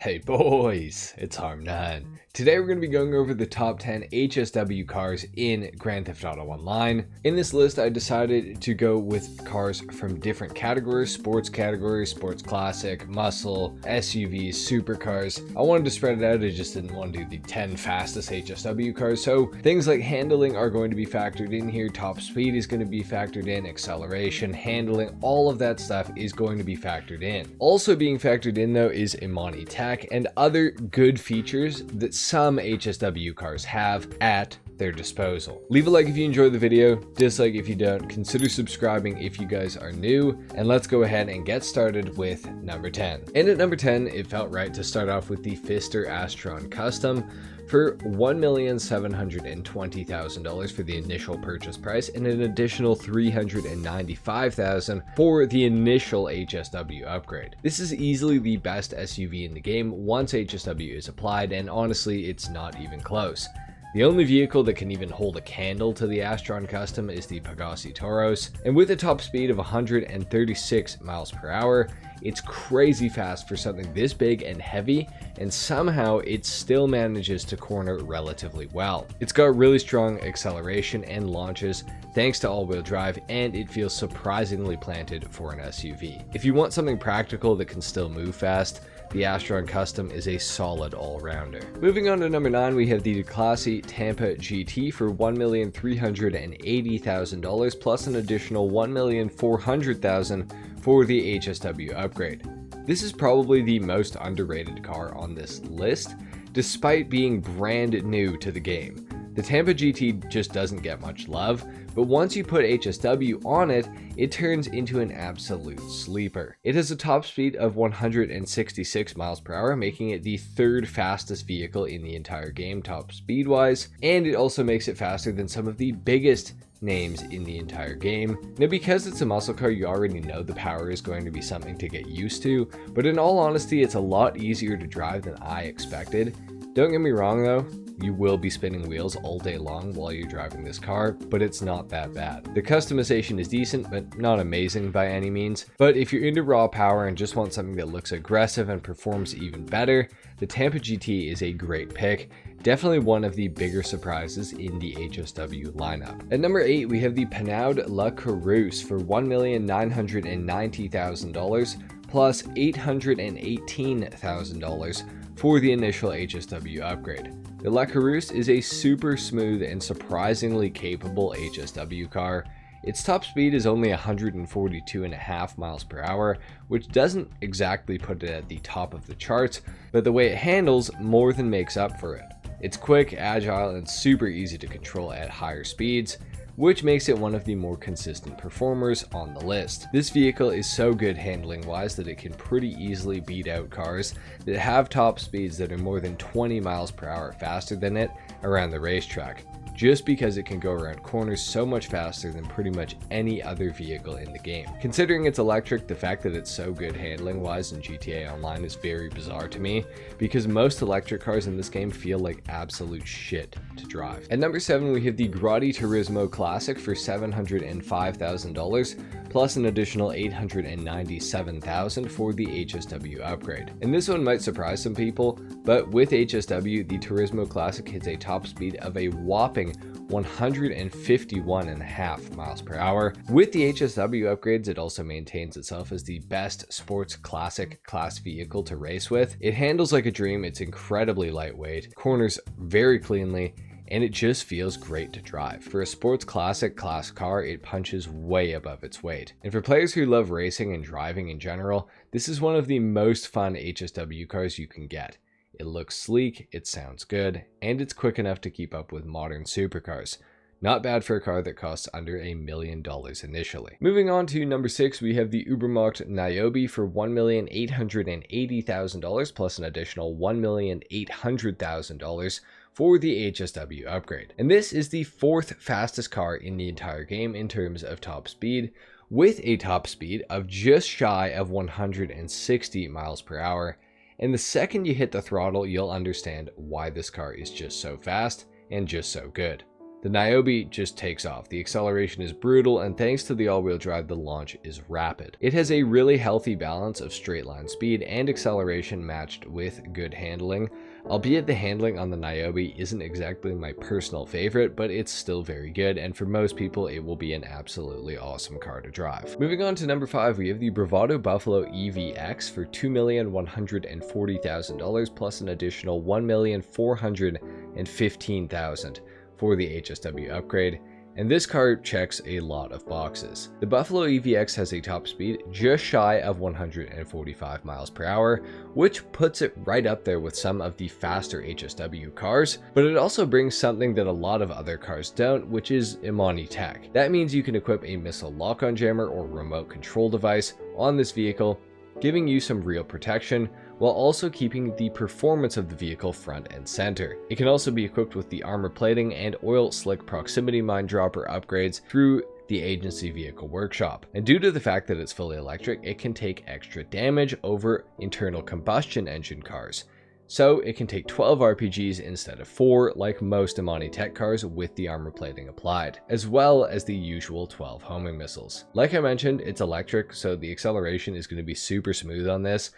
Hey boys, it's HarmNone. Today we're going to be going over the top 10 HSW cars in Grand Theft Auto Online. In this list I decided to go with cars from different categories, sports classic, muscle, SUVs, supercars. I wanted to spread it out, I just didn't want to do the 10 fastest HSW cars, so things like handling are going to be factored in here, top speed is going to be factored in, acceleration, handling, all of that stuff is going to be factored in. Also being factored in though is Imani Tech and other good features that some HSW cars have at their disposal. Leave a like if you enjoyed the video, dislike if you don't, consider subscribing if you guys are new, and let's go ahead and get started with number 10. And at number 10, it felt right to start off with the Pfister Astron Custom for $1,720,000 for the initial purchase price and an additional $395,000 for the initial HSW upgrade. This is easily the best SUV in the game once HSW is applied, and honestly, it's not even close. The only vehicle that can even hold a candle to the Astron Custom is the Pegassi Toros, and with a top speed of 136 miles per hour, it's crazy fast for something this big and heavy, and somehow it still manages to corner relatively well. It's got really strong acceleration and launches thanks to all-wheel drive, and it feels surprisingly planted for an SUV. If you want something practical that can still move fast, the Astron Custom is a solid all-rounder. Moving on to number 9, we have the classy Tampa GT for $1,380,000 plus an additional $1,400,000 for the HSW upgrade. This is probably the most underrated car on this list, despite being brand new to the game. The Tampa GT just doesn't get much love, but once you put HSW on it, it turns into an absolute sleeper. It has a top speed of 166 miles per hour, making it the third fastest vehicle in the entire game top speed wise, and it also makes it faster than some of the biggest names in the entire game. Now, because it's a muscle car, you already know the power is going to be something to get used to, but in all honesty, it's a lot easier to drive than I expected. Don't get me wrong though, you will be spinning wheels all day long while you're driving this car, but it's not that bad. The customization is decent, but not amazing by any means. But if you're into raw power and just want something that looks aggressive and performs even better, the Tampa GT is a great pick. Definitely one of the bigger surprises in the HSW lineup. At number 8, we have the Panaud La Carousse for $1,990,000 plus $818,000 for the initial HSW upgrade. The La Carousse is a super smooth and surprisingly capable HSW car. Its top speed is only 142.5 miles per hour, which doesn't exactly put it at the top of the charts, but the way it handles more than makes up for it. It's quick, agile, and super easy to control at higher speeds, which makes it one of the more consistent performers on the list. This vehicle is so good handling wise that it can pretty easily beat out cars that have top speeds that are more than 20 miles per hour faster than it around the racetrack, just because it can go around corners so much faster than pretty much any other vehicle in the game. Considering it's electric, the fact that it's so good handling wise in GTA Online is very bizarre to me, because most electric cars in this game feel like absolute shit to drive. At number 7, we have the Grotti Turismo Classic for $705,000 plus an additional $897,000 for the HSW upgrade. And this one might surprise some people, but with HSW, the Turismo Classic hits a top speed of a whopping 151.5 miles per hour. With the HSW upgrades, it also maintains itself as the best sports classic class vehicle to race with. It handles like a dream, it's incredibly lightweight, corners very cleanly, and it just feels great to drive. For a sports classic class car, it punches way above its weight. And for players who love racing and driving in general, this is one of the most fun HSW cars you can get. It looks sleek, it sounds good, and it's quick enough to keep up with modern supercars. Not bad for a car that costs under $1 million initially. Moving on to number 6, we have the Ubermacht Niobe for $1,880,000 plus an additional $1,800,000 for the HSW upgrade. And this is the 4th fastest car in the entire game in terms of top speed, with a top speed of just shy of 160 miles per hour. And the second you hit the throttle, you'll understand why this car is just so fast and just so good. The Niobe just takes off. The acceleration is brutal, and thanks to the all-wheel drive, the launch is rapid. It has a really healthy balance of straight line speed and acceleration matched with good handling, albeit the handling on the Niobe isn't exactly my personal favorite, but it's still very good, and for most people it will be an absolutely awesome car to drive. Moving on to number 5, we have the Bravado Buffalo EVX for $2,140,000 plus an additional $1,415,000 for the HSW upgrade, and this car checks a lot of boxes. The Buffalo EVX has a top speed just shy of 145 miles per hour, which puts it right up there with some of the faster HSW cars, but it also brings something that a lot of other cars don't, which is Imani tech. That means you can equip a missile lock-on jammer or remote control device on this vehicle, giving you some real protection, while also keeping the performance of the vehicle front and center. It can also be equipped with the armor plating and oil slick proximity mine dropper upgrades through the agency vehicle workshop. And due to the fact that it's fully electric, it can take extra damage over internal combustion engine cars. So it can take 12 RPGs instead of 4, like most Imani tech cars with the armor plating applied, as well as the usual 12 homing missiles. Like I mentioned, it's electric, so the acceleration is going to be super smooth on this,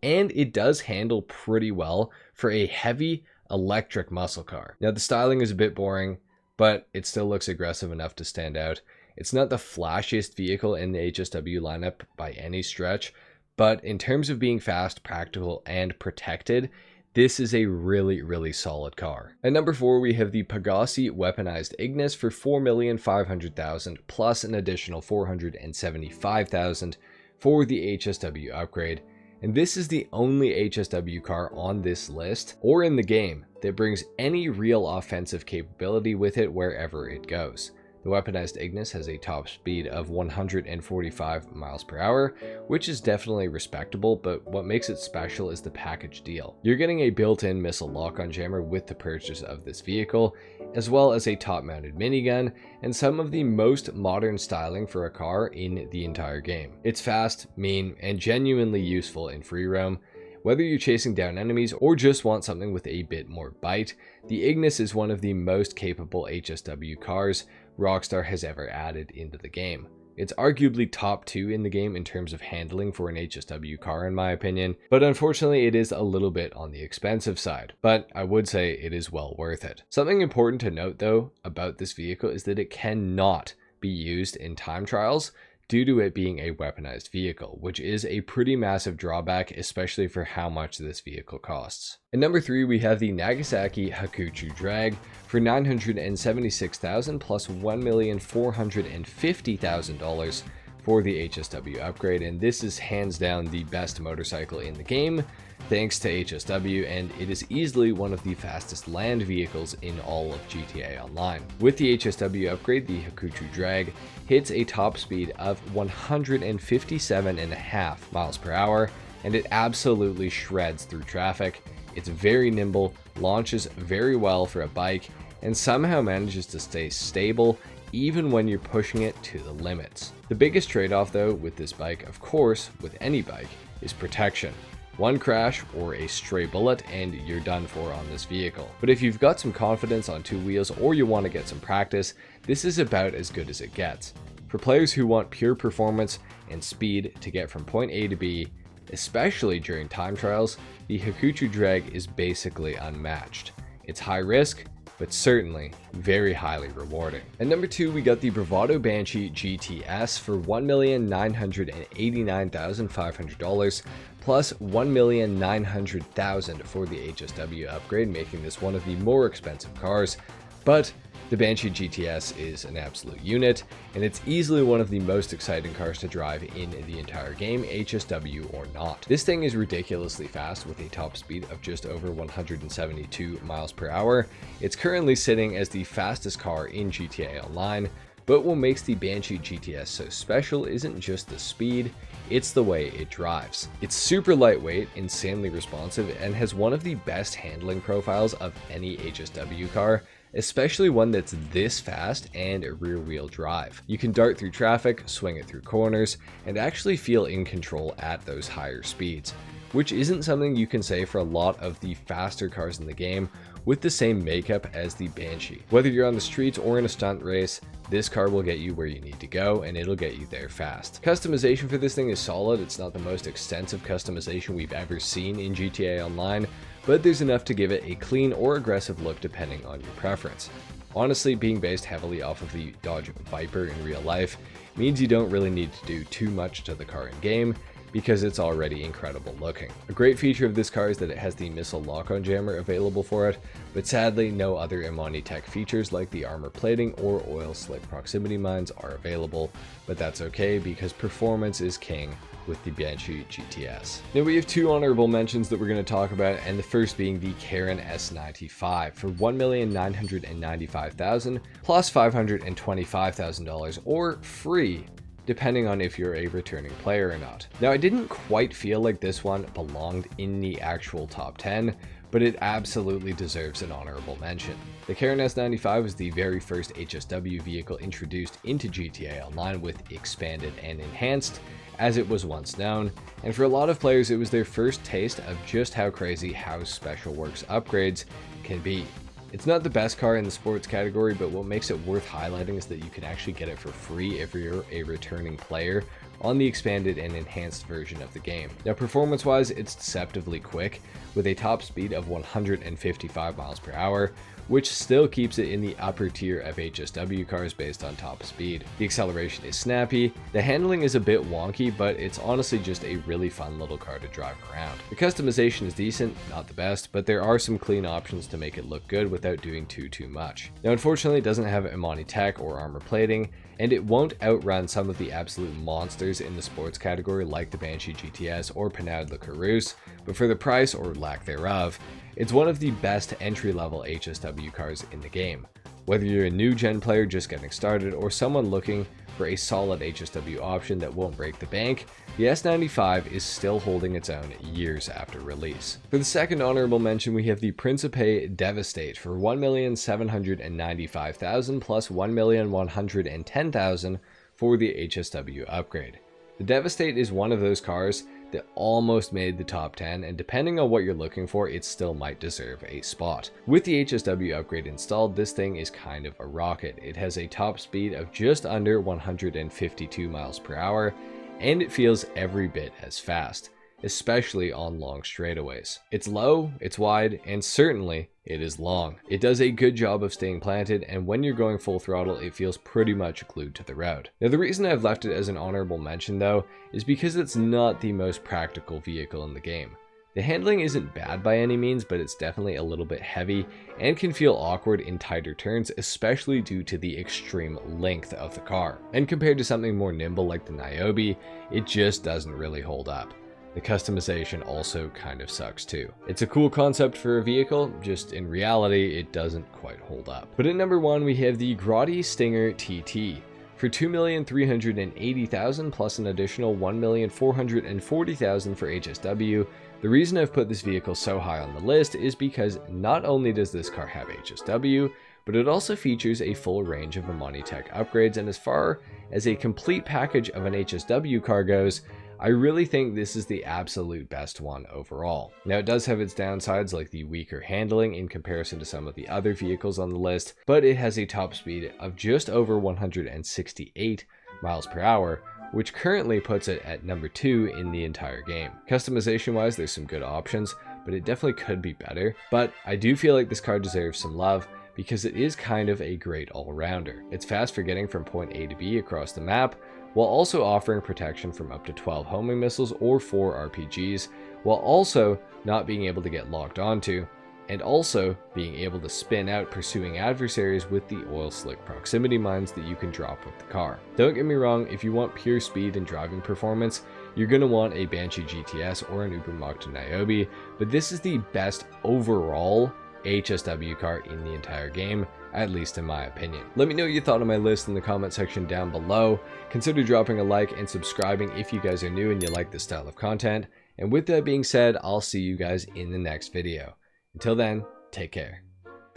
and it does handle pretty well for a heavy electric muscle car. Now the styling is a bit boring, but it still looks aggressive enough to stand out. It's not the flashiest vehicle in the HSW lineup by any stretch, but in terms of being fast, practical, and protected, this is a really solid car. At number 4, we have the Pegassi weaponized Ignis for $4,500,000 plus an additional $475,000 for the HSW upgrade. And this is the only HSW car on this list or in the game that brings any real offensive capability with it wherever it goes. The weaponized Ignis has a top speed of 145 miles per hour, which is definitely respectable, but what makes it special is the package deal. You're getting a built-in missile lock-on jammer with the purchase of this vehicle, as well as a top-mounted minigun, and some of the most modern styling for a car in the entire game. It's fast, mean, and genuinely useful in free roam. Whether you're chasing down enemies or just want something with a bit more bite, the Ignis is one of the most capable HSW cars ROCKSTAR has ever added into the game. It's arguably top 2 in the game in terms of handling for an HSW car in my opinion, but unfortunately it is a little bit on the expensive side, but I would say it is well worth it. Something important to note though about this vehicle is that it cannot be used in time trials due to it being a weaponized vehicle, which is a pretty massive drawback, especially for how much this vehicle costs. At number 3, we have the Nagasaki Hakuchu Drag for $976,000 plus $1,450,000 for the HSW upgrade, and this is hands down the best motorcycle in the game, thanks to HSW, and it is easily one of the fastest land vehicles in all of GTA Online. With the HSW upgrade, the Hakuchu Drag hits a top speed of 157.5 miles per hour, and it absolutely shreds through traffic. It's very nimble, launches very well for a bike, and somehow manages to stay stable even when you're pushing it to the limits. The biggest trade-off though with this bike, of course, with any bike, is protection. One crash or a stray bullet and you're done for on this vehicle. But if you've got some confidence on 2 wheels or you want to get some practice, this is about as good as it gets. For players who want pure performance and speed to get from point A to B, especially during time trials, the Hakuchu Drag is basically unmatched. It's high risk, but certainly very highly rewarding. At number 2, we got the Bravado Banshee GTS for $1,989,500 plus $1,900,000 for the HSW upgrade, making this one of the more expensive cars. But the Banshee GTS is an absolute unit, and it's easily one of the most exciting cars to drive in the entire game, HSW or not. This thing is ridiculously fast with a top speed of just over 172 miles per hour. It's currently sitting as the fastest car in GTA Online, but what makes the Banshee GTS so special isn't just the speed, it's the way it drives. It's super lightweight, insanely responsive, and has one of the best handling profiles of any HSW car, especially one that's this fast and rear wheel drive. You can dart through traffic, swing it through corners, and actually feel in control at those higher speeds. which isn't something you can say for a lot of the faster cars in the game with the same makeup as the Banshee. Whether you're on the streets or in a stunt race, this car will get you where you need to go, and it'll get you there fast. Customization for this thing is solid. It's not the most extensive customization we've ever seen in GTA Online, but there's enough to give it a clean or aggressive look depending on your preference. Honestly, being based heavily off of the Dodge Viper in real life means you don't really need to do too much to the car in game, because it's already incredible looking. A great feature of this car is that it has the missile lock-on jammer available for it, but sadly no other Imani Tech features like the armor plating or oil slick proximity mines are available, but that's okay because performance is king with the Banshee GTS. Now we have two honorable mentions that we're going to talk about, and the first being the Karin S95 for $1,995,000 plus $525,000 or free, depending on if you're a returning player or not. Now, I didn't quite feel like this one belonged in the actual top 10, but it absolutely deserves an honorable mention. The Karin S95 was the very first HSW vehicle introduced into GTA Online with expanded and enhanced, as it was once known, and for a lot of players it was their first taste of just how crazy How Special Works upgrades can be. It's not the best car in the sports category, but what makes it worth highlighting is that you can actually get it for free if you're a returning player on the expanded and enhanced version of the game. Now performance wise, it's deceptively quick with a top speed of 155 miles per hour, which still keeps it in the upper tier of HSW cars based on top speed. The acceleration is snappy, the handling is a bit wonky, but it's honestly just a really fun little car to drive around. The customization is decent, not the best, but there are some clean options to make it look good without doing too much. Now unfortunately it doesn't have Imani Tech or armor plating, and it won't outrun some of the absolute monsters in the sports category like the Banshee GTS or Panhard Le Carousse, but for the price or lack thereof, it's one of the best entry-level HSW cars in the game. Whether you're a new gen player just getting started or someone looking for a solid HSW option that won't break the bank, the S95 is still holding its own years after release. For the second honorable mention, we have the Principe Devastate for $1,795,000 plus $1,110,000 for the HSW upgrade. The Devastate is one of those cars that almost made the top 10, and depending on what you're looking for, it still might deserve a spot. With the HSW upgrade installed, this thing is kind of a rocket. It has a top speed of just under 152 miles per hour, and it feels every bit as fast, especially on long straightaways. It's low, it's wide, and certainly it is long. It does a good job of staying planted, and when you're going full throttle, it feels pretty much glued to the road. Now the reason I've left it as an honorable mention though, is because it's not the most practical vehicle in the game. The handling isn't bad by any means, but it's definitely a little bit heavy and can feel awkward in tighter turns, especially due to the extreme length of the car. And compared to something more nimble like the Niobe, it just doesn't really hold up. The customization also kind of sucks too. It's a cool concept for a vehicle, just in reality it doesn't quite hold up. But at number 1 we have the Grotti Stinger TT for $2,380,000 plus an additional $1,440,000 for HSW. The reason I've put this vehicle so high on the list is because not only does this car have HSW, but it also features a full range of Imani Tech upgrades, and as far as a complete package of an HSW car goes, I really think this is the absolute best one overall. Now it does have its downsides like the weaker handling in comparison to some of the other vehicles on the list, but it has a top speed of just over 168 miles per hour, which currently puts it at number 2 in the entire game. Customization wise, there's some good options, but it definitely could be better. But I do feel like this car deserves some love because it is kind of a great all-rounder. It's fast for getting from point A to B across the map, while also offering protection from up to 12 homing missiles or 4 RPGs, while also not being able to get locked onto, and also being able to spin out pursuing adversaries with the oil slick proximity mines that you can drop with the car. Don't get me wrong, if you want pure speed and driving performance, you're going to want a Banshee GTS or an Ubermacht Niobe, but this is the best overall HSW car in the entire game, at least in my opinion. Let me know what you thought of my list in the comment section down below. Consider dropping a like and subscribing if you guys are new and you like this style of content. And with that being said, I'll see you guys in the next video. Until then, take care.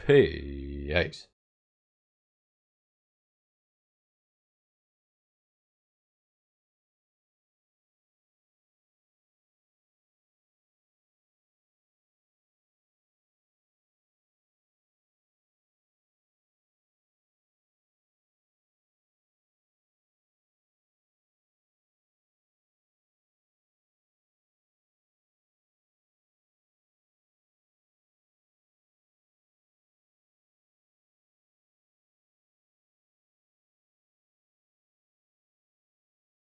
Peace.